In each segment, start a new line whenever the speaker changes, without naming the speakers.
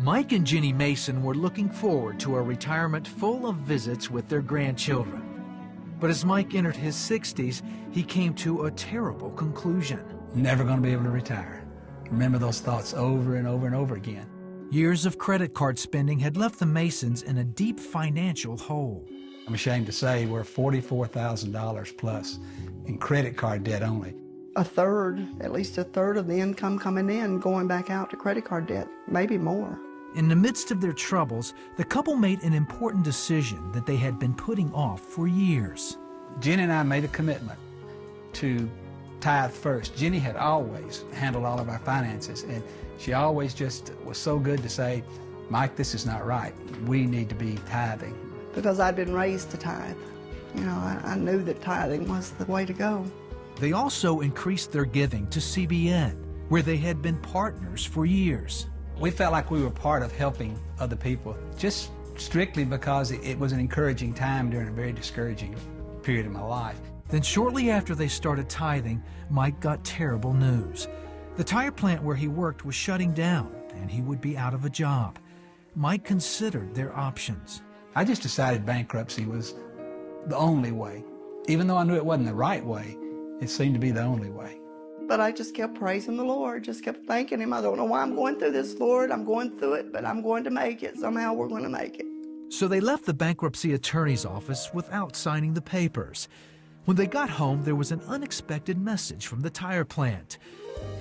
Mike and Jenny Mason were looking forward to a retirement full of visits with their grandchildren. But as Mike entered his 60s, he came to a terrible conclusion.
Never going to be able to retire. Remember those thoughts over and over and over again.
Years of credit card spending had left the Masons in a deep financial hole.
I'm ashamed to say we're $44,000 plus in credit card debt only.
At least a third of the income coming in going back out to credit card debt, maybe more.
In the midst of their troubles, the couple made an important decision that they had been putting off for years.
Jenny and I made a commitment to tithe first. Jenny had always handled all of our finances, and she always just was so good to say, Mike, this is not right. We need to be tithing.
Because I'd been raised to tithe. You know, I knew that tithing was the way to go.
They also increased their giving to CBN, where they had been partners for years.
We felt like we were part of helping other people, just strictly because it was an encouraging time during a very discouraging period of my life.
Then shortly after they started tithing, Mike got terrible news. The tire plant where he worked was shutting down, and he would be out of a job. Mike considered their options.
I just decided bankruptcy was the only way. Even though I knew it wasn't the right way, it seemed to be the only way.
But I just kept praising the Lord, just kept thanking Him. I don't know why I'm going through this, Lord. I'm going through it, but I'm going to make it. Somehow we're going to make it.
So they left the bankruptcy attorney's office without signing the papers. When they got home, there was an unexpected message from the tire plant.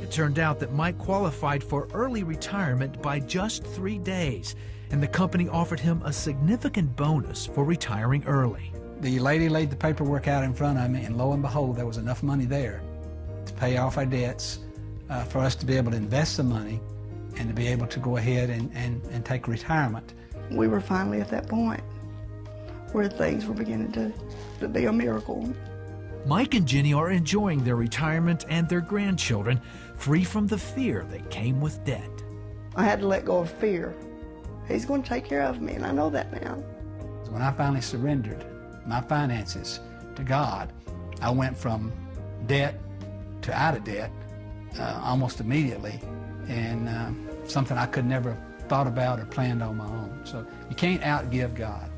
It turned out that Mike qualified for early retirement by just 3 days, and the company offered him a significant bonus for retiring early.
The lady laid the paperwork out in front of me, and lo and behold, there was enough money there to pay off our debts, for us to be able to invest the money and to be able to go ahead and take retirement.
We were finally at that point where things were beginning to be a miracle.
Mike and Jenny are enjoying their retirement and their grandchildren, free from the fear that came with debt.
I had to let go of fear. He's going to take care of me, and I know that now.
When I finally surrendered my finances to God, I went from debt to out of debt almost immediately, and something I could never have thought about or planned on my own. So you can't outgive God.